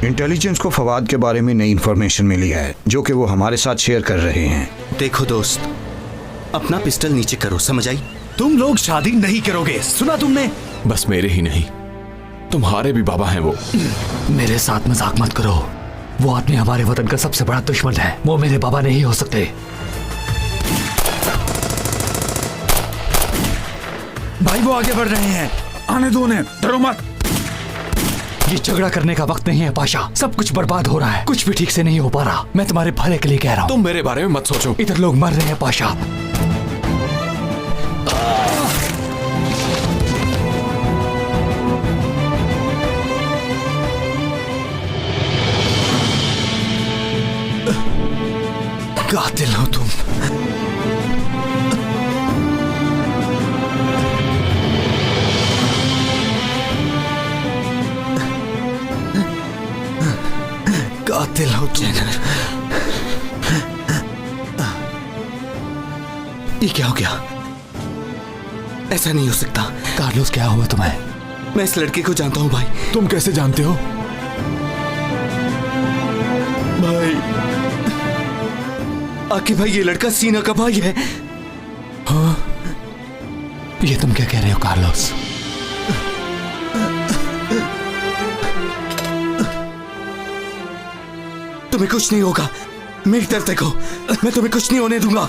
Intelligence को फवाद के बारे में नई इंफॉर्मेशन मिली है जो कि वो हमारे साथ शेयर कर रहे हैं। देखो दोस्त, अपना पिस्टल नीचे करो, समझ आई? तुम लोग शादी नहीं करोगे, सुना तुमने? बस मेरे ही नहीं, तुम्हारे भी बाबा हैं वो। मेरे साथ मजाक मत करो। वो आदमी हमारे वतन का सबसे बड़ा दुश्मन है। वो मेरे बाबा नहीं हो सकते। भाई वो आगे बढ़ रहे हैं, आने दो उन्हें, डरो मत। ये झगड़ा करने का वक्त नहीं है पाशा। सब कुछ बर्बाद हो रहा है, कुछ भी ठीक से नहीं हो पा रहा। मैं तुम्हारे भले के लिए कह रहा हूँ। तुम मेरे बारे में मत सोचो। इधर लोग मर रहे हैं पाशा। कातिल हो तुम। कातिल हो जेनर। ये क्या हो गया? ऐसा नहीं हो सकता। कार्लोस, क्या हुआ तुम्हें? मैं इस लड़के को जानता हूँ भाई। तुम कैसे जानते हो? भाई, आकिब भाई, ये लड़का सीना का भाई है। हाँ, ये तुम क्या कह रहे हो कार्लोस? तुम्हें कुछ नहीं होगा, मेरी तरफ देखो, मैं तुम्हें कुछ नहीं होने दूंगा।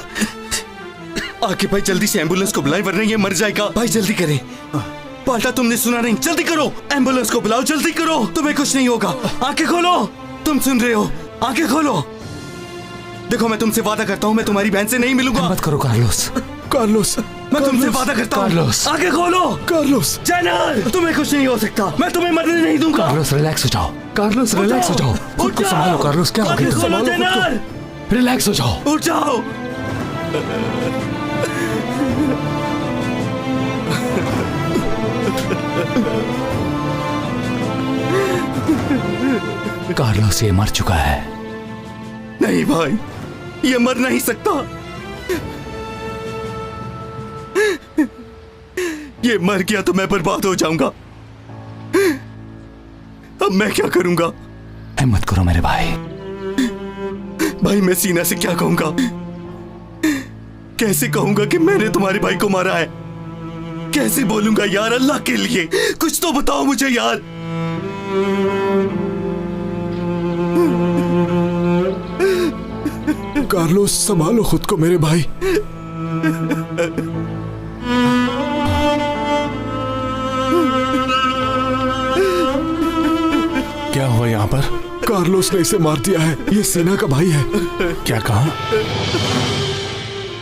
आकिब भाई, जल्दी से एम्बुलेंस को बुलाएं वरना ये मर जाएगा। भाई जल्दी करें। पाल्टा, तुमने सुना नहीं, जल्दी करो, एम्बुलेंस को बुलाओ, जल्दी करो। तुम्हें कुछ नहीं होगा, आंखें खोलो। तुम सुन रहे हो? आंखें खोलो। देखो, मैं तुमसे वादा करता हूँ, मैं तुम्हारी बहन से नहीं मिलूंगा। मत करो कार्लोस। कार्लोस, मैं तुमसे वादा करता हूँ। कार्लोस, आंखें खोलो। कार्लोस, जेनर, तुम्हें कुछ नहीं हो सकता, मैं तुम्हें मरने नहीं दूंगा। कार्लोस रिलैक्स हो जाओ। कार्लोस रिलैक्स हो जाओ। खुद को संभालो कार्लोस। क्या हो गया? संभालो जेनर। रिलैक्स हो जाओ। उठ जाओ। कार्लोस ये मर चुका है। नहीं भाई, ये मर नहीं सकता। ये मर गया तो मैं बर्बाद हो जाऊंगा। अब मैं क्या करूंगा? हिम्मत करो मेरे भाई। भाई, मैं सीना से क्या कहूंगा? कैसे कहूंगा कि मैंने तुम्हारे भाई को मारा है? कैसे बोलूंगा यार? अल्लाह के लिए कुछ तो बताओ मुझे यार। कार्लोस, संभालो खुद को मेरे भाई। क्या हुआ यहाँ पर? कार्लोस ने इसे मार दिया है। ये सीना का भाई है। क्या कहा?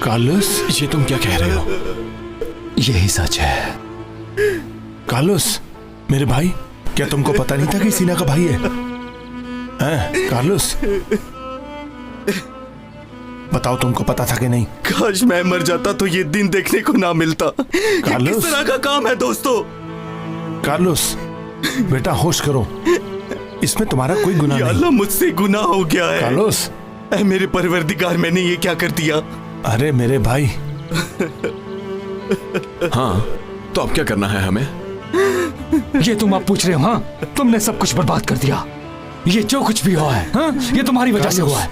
कार्लोस, ये तुम क्या कह रहे हो? यही सच है। कार्लोस, मेरे भाई, क्या तुमको पता नहीं था कि सीना का भाई है? हैं, कार्लोस, बताओ, तुमको पता था कि नहीं? काश मैं मर जाता तो ये दिन देखने को ना मिलता। ये किस तरह का काम है दोस्तों? कार्लोस, बेटा होश करो, इसमें तुम्हारा कोई गुनाह नहीं। अल्लाह, मुझसे गुनाह हो गया है। कार्लोस, ऐ मेरे परवरदिगार, मैंने ये क्या कर दिया? अरे मेरे भाई। हाँ, तो अब क्या करना है हमें? ये तुम अब पूछ रहे हो? हाँ, तुमने सब कुछ बर्बाद कर दिया। ये जो कुछ भी हुआ है, हाँ, ये तुम्हारी वजह से हुआ है।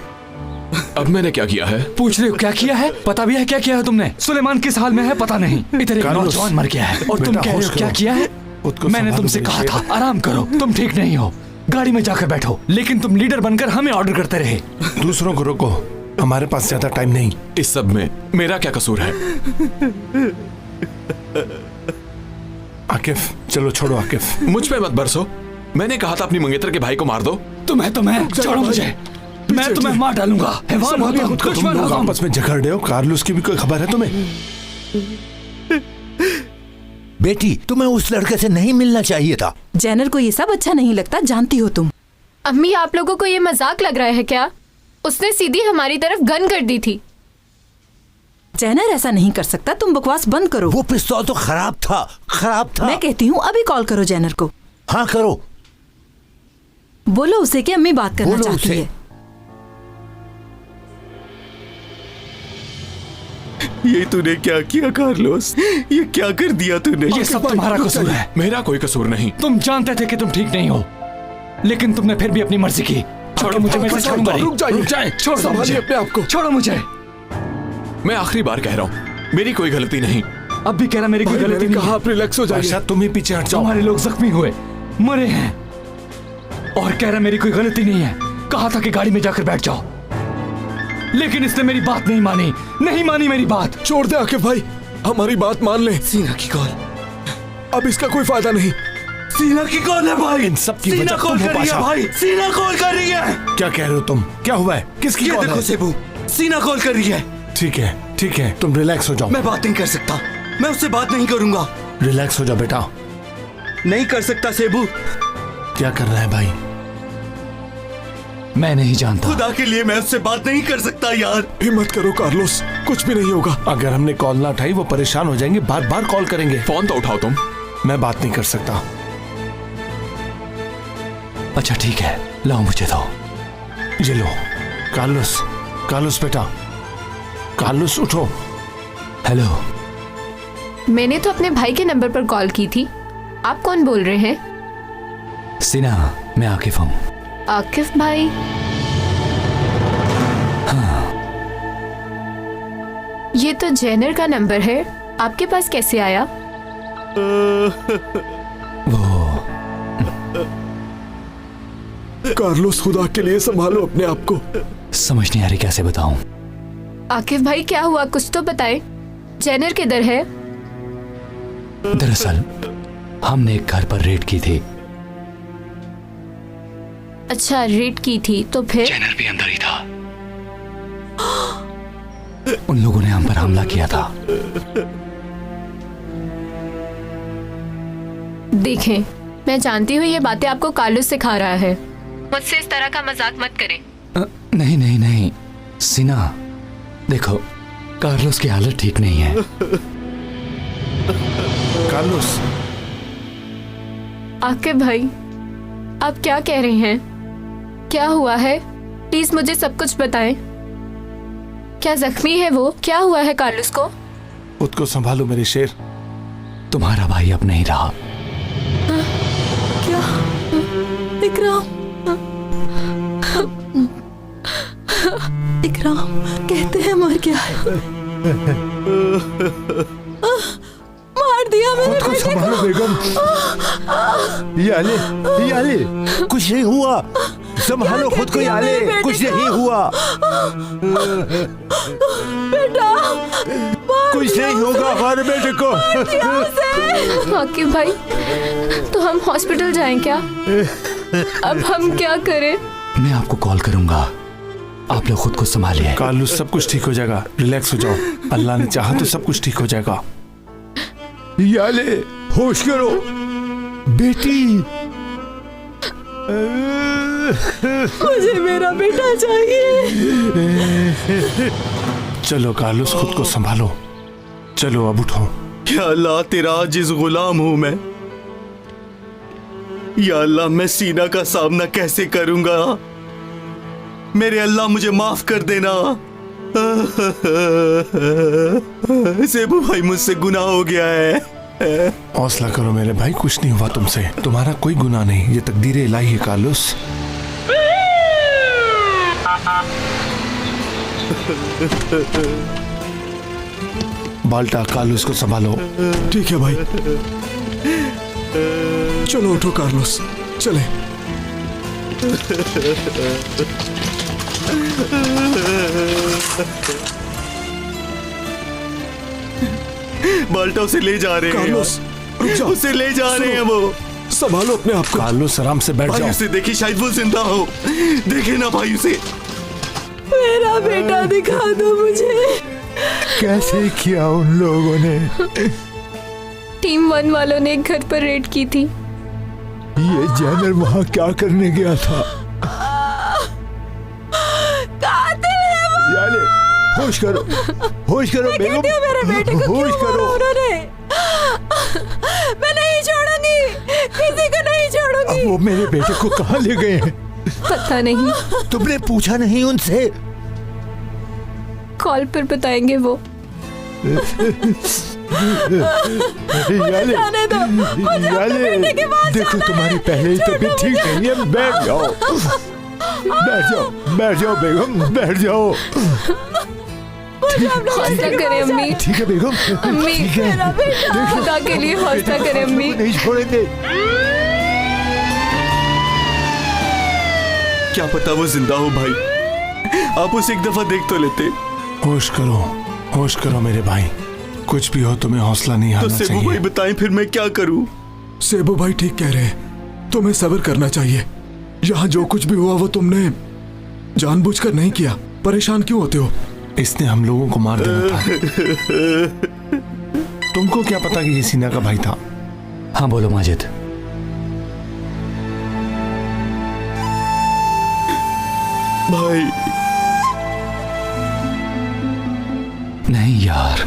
अब मैंने क्या किया है? पूछ रहे हो क्या किया है? पता भी है क्या किया है तुमने? सुलेमान किस हाल में है पता नहीं। इधर एक नौजवान मर गया है और तुम कह रहे हो क्या किया है? मैंने तुमसे कहा था आराम करो, तुम ठीक नहीं हो, गाड़ी में जाकर बैठो, लेकिन तुम लीडर बनकर हमें ऑर्डर करते रहे। दूसरों को रोको, हमारे पास ज्यादा टाइम नहीं। इस सब में मेरा क्या कसूर है? आकिफ, चलो छोड़ो आकिफ। मुझ पे मत बरसो। मैंने कहा था अपनी मंगेतर के भाई को मार दो। तुम्हें छोड़ो मुझे, मैं तुम्हें मार डालूंगा। तुम लोग आपस में झगड़ रहे हो। कार्लोस की भी कोई खबर है तुम्हें? बेटी, तुम्हें उस लड़के से नहीं मिलना चाहिए था। जेनर को ये सब अच्छा नहीं लगता, जानती हो तुम। अम्मी, आप लोगों को ये मजाक लग रहा है क्या? उसने सीधी हमारी तरफ गन कर दी थी। जेनर ऐसा नहीं कर सकता, तुम बकवास बंद करो। वो पिस्तौल तो खराब था। मैं कहती हूँ अभी कॉल करो जेनर को। हाँ करो। बोलो उसे कि अम्मी बात करना चाहती है। ये तूने क्या किया कार्लोस? ये क्या कर दिया तूने? ये सब तुम्हारा कसूर है। मेरा कोई कसूर नहीं। तुम जानते थे कि तुम ठीक नहीं हो, लेकिन तुमने फिर भी अपनी मर्जी की। छोड़ो मुझे, मैं इसे छोड़ूंगा नहीं। रुक जाइए, छोड़ दो मुझे, अपने आप को। छोड़ो मुझे। मैं आखिरी बार कह रहा हूँ, मेरी कोई गलती नहीं। अब भी कह रहा मेरी कोई गलती नहीं। आप रिलैक्स हो जाइए। तुम ही पीछे हट जाओ। हमारे लोग जख्मी हुए, मरे हैं, और कह रहा मेरी कोई गलती नहीं है। कहा था कि गाड़ी में जाकर बैठ जाओ, लेकिन इसने मेरी बात नहीं मानी, नहीं मानी मेरी बात। छोड़ दे आकिब भाई, हमारी बात मान ले। सीना की कॉल। अब इसका कोई फायदा नहीं। सीना की कॉल है भाई। इन सब की सीना वजह कॉल तुम हो कर रही है पाशा। भाई। सीना कॉल कर रही है। क्या कह रहे हो तुम? क्या हुआ है? किसकी ये कॉल देखो है? सेबू, सीना कॉल कर रही है। ठीक है, ठीक है, तुम रिलैक्स हो जाओ। मैं बात नहीं कर सकता, मैं उससे बात नहीं करूंगा। रिलैक्स हो जाओ बेटा। नहीं कर सकता सेबू। क्या कर रहा है भाई? मैं नहीं जानता। खुदा के लिए मैं उससे बात नहीं कर सकता यार। हिम्मत करो कार्लोस, कुछ भी नहीं होगा। अगर हमने कॉल ना उठाई वो परेशान हो जाएंगे, बार बार कॉल करेंगे। फोन तो उठाओ तुम। मैं बात नहीं कर सकता। अच्छा ठीक है, लाओ मुझे दो। ये लो। कार्लोस, कार्लोस बेटा, कार्लोस उठो। हेलो। मैंने तो अपने भाई के नंबर पर कॉल की थी। आप कौन बोल रहे हैं? सीना, मैं आकिफ हूँ। आकिफ भाई? हाँ। ये तो जैनर का नंबर है, आपके पास कैसे आया? वो कार्लोस, खुदा के लिए संभालो अपने आप को। समझ नहीं आ रही कैसे बताऊं। आकिफ भाई क्या हुआ, कुछ तो बताएं। जैनर किधर है? दरअसल हमने एक घर पर रेड की थी। अच्छा, रेड की थी तो फिर? जैनर भी अंदर ही था। उन लोगों ने हम पर हमला किया था। देखें, मैं जानती हूँ ये बातें आपको कार्लोस सिखा रहा है। मुझसे इस तरह का मजाक मत करें। नहीं नहीं नहीं सीना, देखो कार्लोस की हालत ठीक नहीं है। कार्लोस। आकिब भाई, आप क्या कह रहे हैं? क्या हुआ है? प्लीज मुझे सब कुछ बताएं। क्या जख्मी है वो? क्या हुआ है कार्लोस को? खुद को संभालो मेरे शेर। तुम्हारा भाई अब नहीं रहा। क्या? इकराम, इकराम कहते हैं मर गया है। मार दिया मैंने खुद को संभालो बेगम। याले, कुछ नहीं हुआ। संभालो खुद को याले, कुछ नहीं हुआ। बेटा, कुछ नहीं होगा हमारे बेटे को। आकिब भाई, तो हम हॉस्पिटल जाएं क्या? अब हम क्या करें? मैं आपको कॉल करूंगा, आप लोग खुद को संभालिए। कार्लोस, सब कुछ ठीक हो जाएगा। रिलैक्स हो जाओ। अल्लाह ने चाहा तो सब कुछ ठीक हो जाएगा। याले, होश करो बेटी। मुझे मेरा बेटा चाहिए। चलो कार्लोस, खुद को संभालो। चलो अब उठो। या अल्लाह, तेरा आजिज़ गुलाम हूं मैं। या अल्लाह, मैं सीना का सामना कैसे करूंगा? मेरे अल्लाह, मुझे माफ कर देना। सेबू भाई, मुझसे गुनाह हो गया है। हौसला करो मेरे भाई, कुछ नहीं हुआ तुमसे। तुम्हारा कोई गुनाह नहीं, ये तकदीर इलाही है कार्लोस। बाल्टा, कार्लोस को संभालो। ठीक है भाई। चलो उठो कार्लोस, चले। बाल्टा उसे ले जा रहे हैं। कार्लोस, रुक जाओ। उसे ले जा रहे हैं वो। संभालो अपने आप को। कार्लोस, आराम से बैठ भाई जाओ। उसे देखिए, शायद वो जिंदा हो। देखे ना भाई उसे। मेरा बेटा दिखा दो मुझे। कैसे किया उन लोगों ने? टीम 1 वालों ने एक घर पर रेड की थी। ये जैनर वहाँ क्या करने गया था? कातिल है वो। याले, होश करो, होश करो बेगम। कहती हूँ मेरे बेटे को होश क्यों करो। मारा उन्होंने? मैं नहीं छोड़ूंगी, किसी को नहीं छोड़ूंगी। अब वो मेरे बेटे को कहाँ ले गए हैं? पता नहीं, तुमने पूछा नहीं उनसे? कॉल पर बताएंगे वो। याले, जाने दो, मुझे अपने बेटे के पास देखो जाना तुम्हारी है। पहले ही छोड़ तबीयत दो ठीक मुझे। नहीं है, बैठ जाओ, बैठ जाओ बेगम, बैठ जाओ। हौसला करें अम्मी। ठीक है बेगम, अम्मी, ठीक है। मेरा बेटा। खुदा के लिए हौसला करें अम्मी। नहीं छोड़ेंगे। क्या पता वो जिंदा हो भाई, आप उसे एक दफा देख तो लेते। होश करो मेरे भाई, कुछ भी हो तुम्हें हौसला नहीं तो हारना सेबू भाई चाहिए। बताएं फिर मैं क्या करूं? सेबू भाई ठीक कह रहे हैं, तुम्हें सब्र करना चाहिए। यहाँ जो कुछ भी हुआ वो तुमने जानबूझकर नहीं किया। परेशान क्यों होते हो? इसने हम लोगों को मार देना था। तुमको क्या पता कि ये सीना का भाई था? हाँ बोलो माजिद। भाई नहीं यार,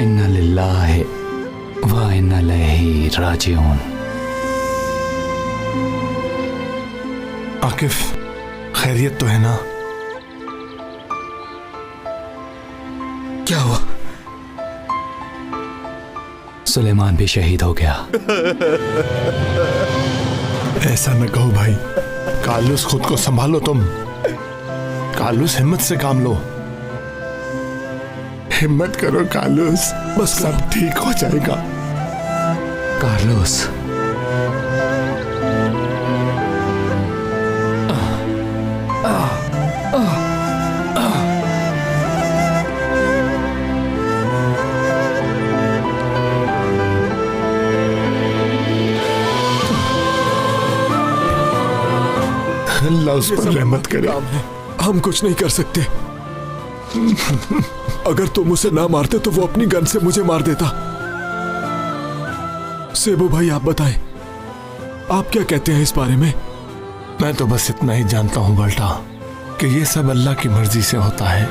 इन्ना लिल्लाहि व इन्ना इलैहि राजिऊन। आकिफ, खैरियत तो है ना? क्या हुआ? सुलेमान भी शहीद हो गया। ऐसा न कहो भाई, कार्लोस खुद को संभालो तुम। कार्लोस हिम्मत से काम लो, हिम्मत करो कार्लोस, बस सब ठीक हो जाएगा। कार्लोस, अल्लाह उस पर रहमत करे। काम है, हम कुछ नहीं कर सकते। अगर तुम उसे ना मारते तो वो अपनी गन से मुझे मार देता। सेबू भाई आप बताएं, आप क्या कहते हैं इस बारे में? मैं तो बस इतना ही जानता हूं बल्टा, कि ये सब अल्लाह की मर्जी से होता है।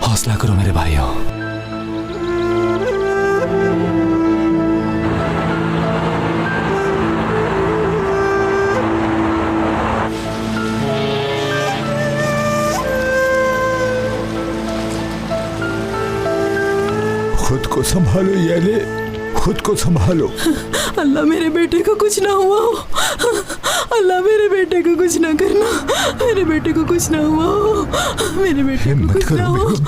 हौसला करो मेरे भाइयों। खुद को संभालो याले, खुद को संभालो। अल्लाह मेरे बेटे को कुछ ना हुआ हो। अल्लाह मेरे बेटे को कुछ ना करना, मेरे बेटे को कुछ ना हुआ हो, मेरे बेटे को हिम्मत कुछ ना करो हो। बेगम,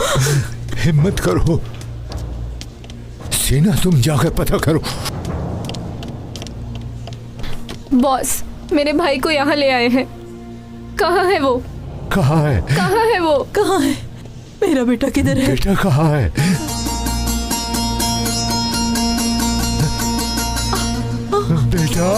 हिम्मत करो। सीना तुम जाकर पता करो। बॉस, मेरे भाई को यहाँ ले आए हैं। कहाँ है वो? कहाँ है कहाँ है वो? कहाँ है मेरा बेटा? किधर है? बेटा? कहाँ है? बेटा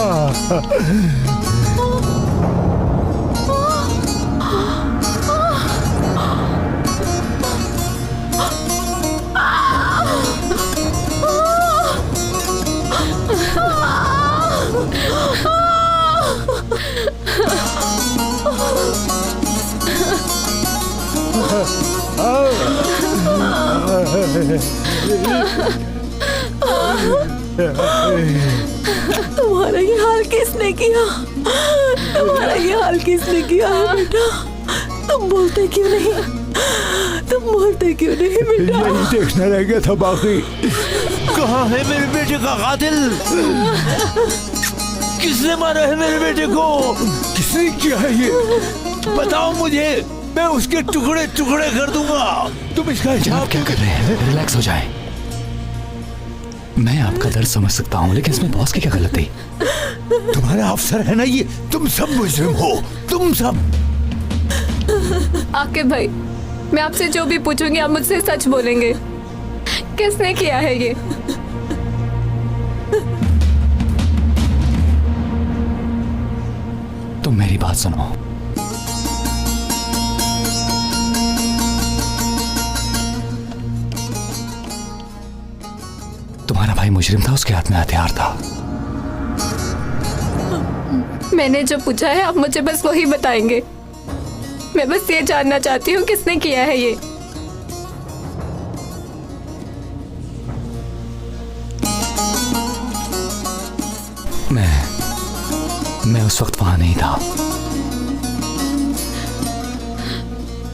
तुम्हारा ये हाल किसने किया? तुम्हारा ये हाल किसने किया है बेटा? तुम बोलते क्यों नहीं? तुम बोलते क्यों नहीं बेटा? यही देखना रह गया था बाकी। कहाँ है मेरे बेटे का कातिल? किसने मारा है मेरे बेटे को? किसने किया है ये? बताओ मुझे, मैं उसके टुकड़े टुकड़े कर दूंगा। तुम इसका जनाब हिसाब क्या कर रहे हैं? रिलैक्स हो जाएं। मैं आपका दर्द समझ सकता हूँ, लेकिन इसमें बॉस की क्या गलती? तुम्हारा अफसर है ना ये, तुम सब मुजरिम हो, तुम सब। आकिब भाई, मैं आपसे जो भी पूछूंगी आप मुझसे सच बोलेंगे। किसने किया है ये? तुम मेरी बात सुनो। तुम्हारा भाई मुजरिम था, उसके हाथ में हथियार था। मैंने जो पूछा है आप मुझे बस वही बताएंगे। मैं बस ये जानना चाहती हूँ किसने किया है ये। मैं उस वक्त वहां नहीं था।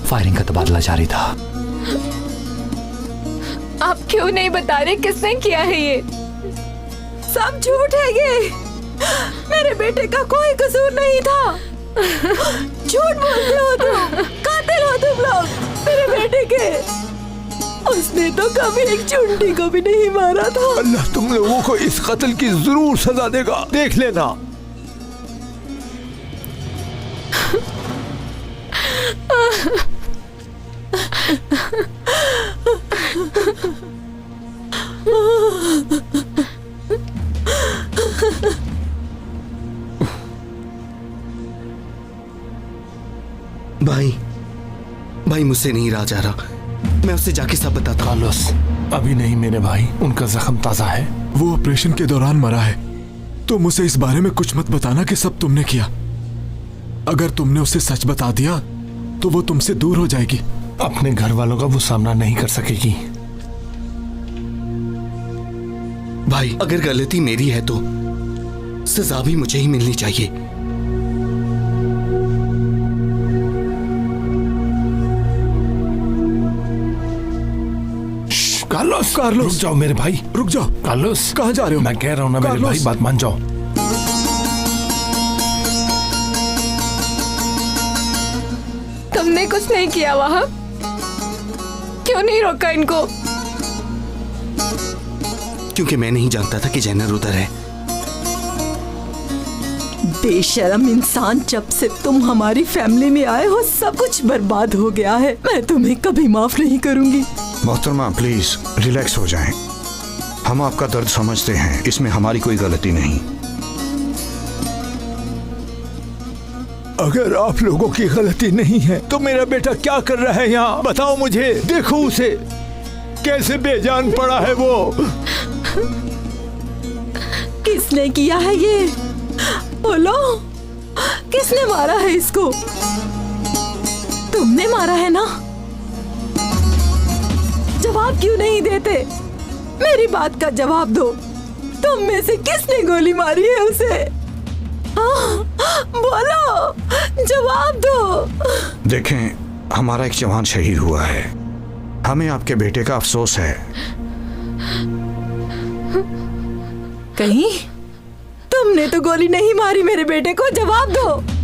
फायरिंग का तबादला जारी था। आप क्यों नहीं बता रहे किसने किया है ये? सब झूठ है ये। मेरे बेटे का कोई कसूर नहीं था। झूठ बोलते हो तुम, कातिल हो तुम लोग मेरे बेटे के। उसने तो कभी एक चुंडी को भी नहीं मारा था। अल्लाह तुम लोगों को इस कत्ल की जरूर सजा देगा, देख लेना। भाई मुझसे नहीं रहा जा रहा। मैं उससे जाके सब बताता हूँ। कार्लोस, अभी नहीं मेरे भाई, उनका जख्म ताजा है। वो ऑपरेशन के दौरान मरा है। तुम उसे इस बारे में कुछ मत बताना कि सब तुमने किया। अगर तुमने उसे सच बता दिया तो वो तुमसे दूर हो जाएगी। अपने घर वालों का वो सामना नहीं कर सकेगी। भाई अगर गलती मेरी है तो सजा भी मुझे ही मिलनी चाहिए। कार्लोस, कार्लोस, रुक जाओ मेरे भाई, रुक जाओ। कार्लोस, कहाँ जा रहे हो? मैं कह रहा हूं ना मेरे भाई, बात मान जाओ। तुमने कुछ नहीं किया वहां? क्यों नहीं रोका इनको? क्योंकि मैं नहीं जानता था कि जैनर उधर है। बेशरम इंसान, जब से तुम हमारी फैमिली में आए हो सब कुछ बर्बाद हो गया है। मैं तुम्हें कभी माफ नहीं करूंगी। मोहतरमा प्लीज रिलैक्स हो जाएं। हम आपका दर्द समझते हैं, इसमें हमारी कोई गलती नहीं। अगर आप लोगों की गलती नहीं है तो मेरा बेटा क्या कर रहा है यहाँ? बताओ मुझे। देखो उसे, कैसे बेजान पड़ा है वो। किसने किया है ये? बोलो, किसने मारा है इसको? तुमने मारा है ना? जवाब क्यों नहीं देते? मेरी बात का जवाब दो। तुम में से किसने गोली मारी है उसे? बोलो, जवाब दो। देखें, हमारा एक जवान शहीद हुआ है। हमें आपके बेटे का अफसोस है। कहीं तुमने तो गोली नहीं मारी मेरे बेटे को। जवाब दो।